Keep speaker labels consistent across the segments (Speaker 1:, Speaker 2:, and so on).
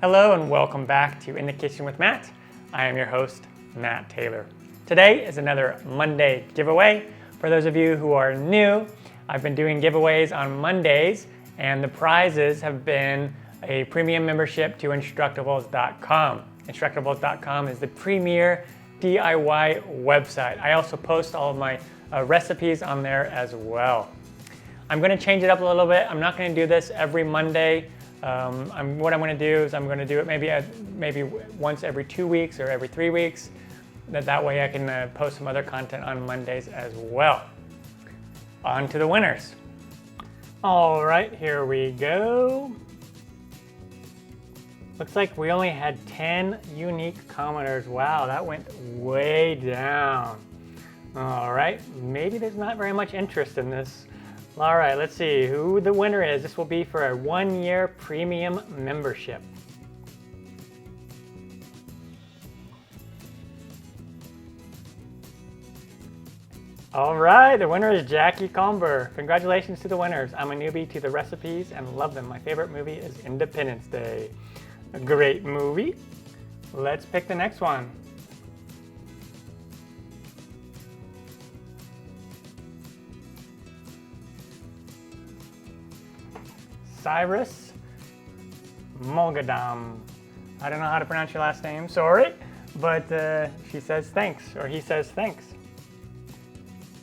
Speaker 1: Hello and welcome back to In the Kitchen with Matt. I am your host, Matt Taylor. Today is another Monday giveaway. For those of you who are new, I've been doing giveaways on Mondays, and the prizes have been a premium membership to Instructables.com. Instructables.com is the premier DIY website. I also post all of my recipes on there as well. I'm going to change it up a little bit. I'm not going to do this every Monday. What I'm going to do is I'm going to do it maybe once every 2 weeks or every 3 weeks. That way I can post some other content on Mondays as well. On to the winners. All right, here we go. Looks like we only had 10 unique commenters. Wow, that went way down. All right, maybe there's not very much interest in this. All right, let's see who the winner is. This will be for a 1-year premium membership. All right, the winner is Jackie Comber. Congratulations to the winners. I'm a newbie to the recipes and love them. My favorite movie is Independence Day. A great movie. Let's pick the next one. Cyrus Mogadam. I don't know how to pronounce your last name, sorry, but she says thanks, or he says thanks.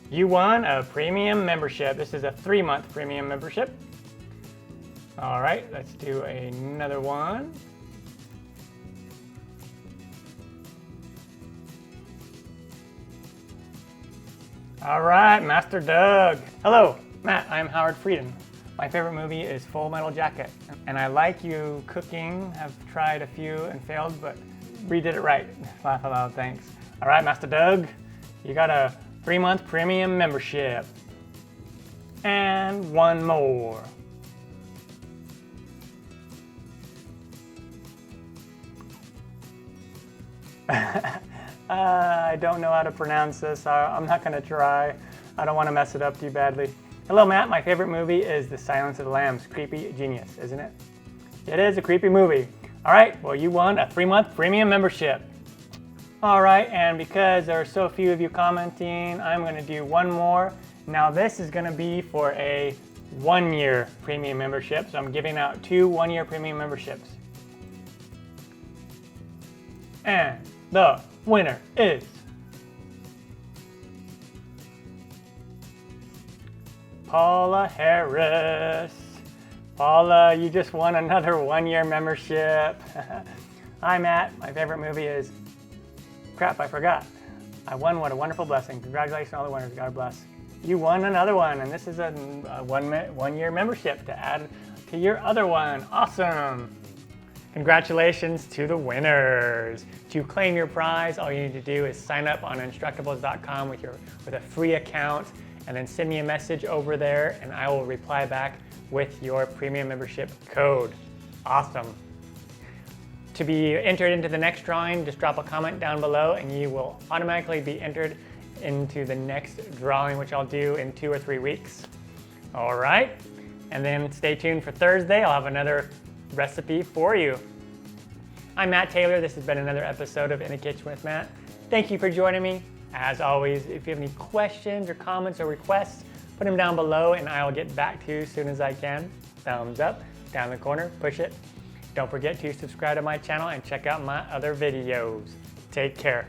Speaker 1: You won a premium membership. This is a 3-month premium membership. All right, let's do another one. All right, Master Doug. Hello, Matt, I'm Howard Frieden. My favorite movie is Full Metal Jacket, and I like you cooking. I've tried a few and failed, but we did it right. Laugh aloud, thanks. All right, Master Doug, you got a 3-month premium membership. And one more. I don't know how to pronounce this. I'm not gonna try. I don't wanna mess it up too badly. Hello, Matt. My favorite movie is The Silence of the Lambs. Creepy genius, isn't it? It is a creepy movie. All right, well, you won a 3-month premium membership. All right, and because there are so few of you commenting, I'm gonna do one more. Now this is gonna be for a 1-year premium membership, so I'm giving out 2 1-year premium memberships. And the winner is Paula Harris. Paula, you just won another 1-year membership. Hi, Matt. My favorite movie is... Crap, I forgot. I won. What a wonderful blessing. Congratulations on all the winners. God bless. You won another one, and this is a 1-year membership to add to your other one. Awesome. Congratulations to the winners. To claim your prize, all you need to do is sign up on Instructables.com with a free account, and then send me a message over there and I will reply back with your premium membership code. Awesome. To be entered into the next drawing, just drop a comment down below and you will automatically be entered into the next drawing, which I'll do in 2 or 3 weeks. All right, and then stay tuned for Thursday. I'll have another recipe for you. I'm Matt Taylor. This has been another episode of In the Kitchen with Matt. Thank you for joining me. As always, if you have any questions or comments or requests, put them down below and I will get back to you as soon as I can. Thumbs up, down the corner, push it. Don't forget to subscribe to my channel and check out my other videos. Take care.